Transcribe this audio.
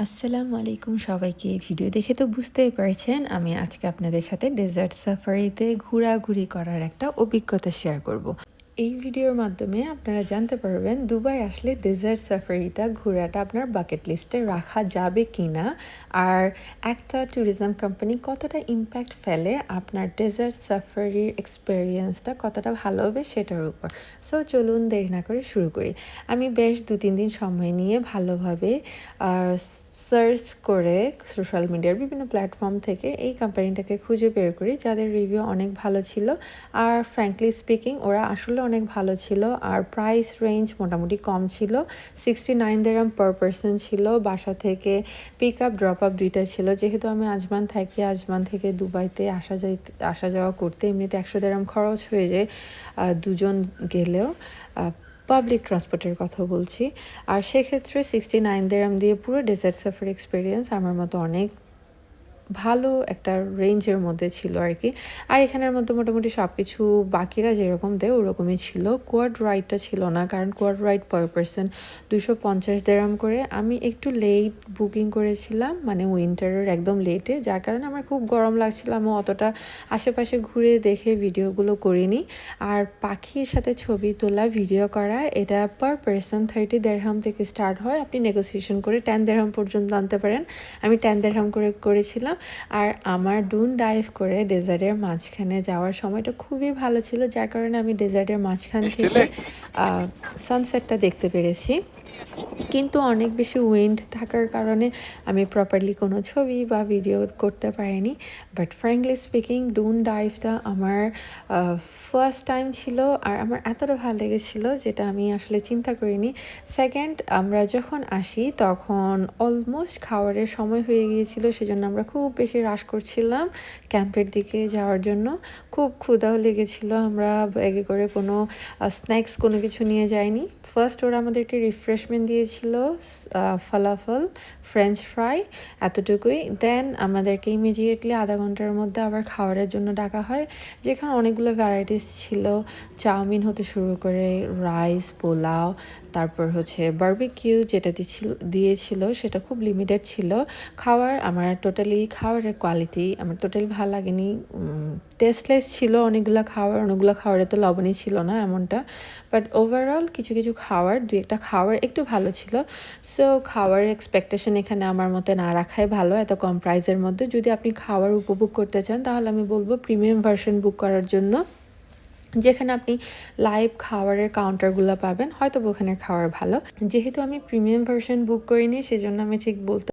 আসসালামু আলাইকুম সবাইকে। ভিডিও দেখে তো বুঝতেই পারছেন আমি আজকে আপনাদের সাথে ডেজার্ট সাফারিতে ঘোরাঘুরি করার একটা অভিজ্ঞতা শেয়ার করব। এই ভিডিওর মাধ্যমে আপনারা জানতে পারবেন দুবাই আসলে ডেজার্ট সাফারিটা ঘোরাটা আপনার বাকেট লিস্টে রাখা যাবে কিনা, আর একটা ট্যুরিজম কোম্পানি কতটা ইম্প্যাক্ট ফেলে আপনার ডেজার্ট সাফারির এক্সপেরিয়েন্সটা কতটা ভালো হবে সেটার উপর। সো চলুন দেরি না করে শুরু করি। আমি বেশ 2-3 দিন সময় নিয়ে ভালোভাবে সার্চ করে সোশ্যাল মিডিয়ার বিভিন্ন প্ল্যাটফর্ম থেকে এই কোম্পানিটাকে খুঁজে বের করি যাদের রিভিউ অনেক ভালো ছিল। আর ফ্র্যাঙ্কলি স্পিকিং ওরা আসলে অনেক ভালো ছিল, আর প্রাইস রেঞ্জ মোটামুটি কম ছিল। 69 দিরহাম পার পারসন ছিল। বাসা থেকে পিক আপ ড্রপ আপ দুইটা ছিল। যেহেতু আমি আজমান থাকি, আজমান থেকে দুবাইতে আসা যাওয়া করতে এমনিতে 100 দিরহাম খরচ হয়ে যায় দুজন গেলেও। পাবলিক ট্রান্সপোর্টের কথা বলছি। আর সেক্ষেত্রে 69 দিরহাম দিয়ে পুরো ডেজার্ট সাফারি এক্সপিরিয়েন্স আমার মতো অনেক ভালো একটা রেঞ্জের মধ্যে ছিল আর কি। আর এখানের মধ্যে মোটামুটি সব কিছু বাকিরা যেরকম দেয় ওরকমই ছিল। কোয়াড রাইডটা ছিল না, কারণ কোয়াড রাইড পার পারসন 250 দিরহাম করে। আমি একটু লেট বুকিং করেছিলাম, মানে উইন্টারের একদম লেটে, যার কারণে আমার খুব গরম লাগছিল। আমি অতটা আশেপাশে ঘুরে দেখে ভিডিওগুলো করিনি। আর পাখির সাথে ছবি তোলা ভিডিও করা এটা পার পারসন 30 দিরহাম থেকে স্টার্ট হয়। আপনি নেগোসিয়েশন করে 10 দিরহাম পর্যন্ত আনতে পারেন। আমি 10 দিরহাম করে করেছিলাম। আর আমার ডুন ডাইভ করে ডেজার্টের মাঝখানে যাওয়ার সময়টা খুবই ভালো ছিল, যার কারণে আমি ডেজার্টের মাঝখান থেকে সানসেটটা দেখতে পেরেছি। কিন্তু অনেক বেশি উইন্ড থাকার কারণে আমি প্রপারলি কোনো ছবি বা ভিডিও করতে পারিনি। বাট ফ্র্যাঙ্কলি স্পিকিং ডুন ডাইভটা আমার ফার্স্ট টাইম ছিল, আর আমার এতটা ভালো লেগেছিল যেটা আমি আসলে চিন্তা করিনি। সেকেন্ড, আমরা যখন আসি তখন অলমোস্ট খাওয়ারের সময় হয়ে গিয়েছিল, সেজন্য আমরা খুব বেশি রাশ করছিলাম ক্যাম্পের দিকে যাওয়ার জন্য। খুব ক্ষুধাও লেগেছিল। আমরা ব্যাগে করে কোনো স্ন্যাক্স কোনো কিছু নিয়ে যাইনি। ফার্স্ট ওরা আমাদেরকে রিফ্রেশমেন্ট দিয়েছিল ফালাফল, ফ্রেঞ্চ ফ্রাই, এতটুকুই। দেন আমাদেরকে ইমিডিয়েটলি আধা ঘন্টার মধ্যে আবার খাবারের জন্য ডাকা হয়, যেখানে অনেকগুলো ভ্যারাইটিস ছিল। চাউমিন হতে শুরু করে রাইস, পোলাও, তারপর হচ্ছে বারবিকিউ যেটা দিয়েছিল সেটা খুব লিমিটেড ছিল। খাবারের কোয়ালিটি আমার টোটালি ভালো লাগেনি। টেস্টলেস ছিল অনেকগুলো খাবারে তো লবণই ছিল না এমনটা। বাট ওভারঅল কিছু কিছু একটা খাবার একটু ভালো ছিল। সো খাওয়ার এক্সপেকটেশন এখানে আমার মতে না রাখাই ভালো এত কম প্রাইসের মধ্যে। যদি আপনি খাবার উপভোগ করতে চান তাহলে আমি বলবো প্রিমিয়াম ভার্সন বুক করার জন্য, যেখানে আপনি লাইভ খাবারের কাউন্টারগুলো পাবেন। হয়তো ওখানে খাবার ভালো। যেহেতু আমি প্রিমিয়াম ভার্সন বুক করিনি সেজন্য আমি ঠিক বলতে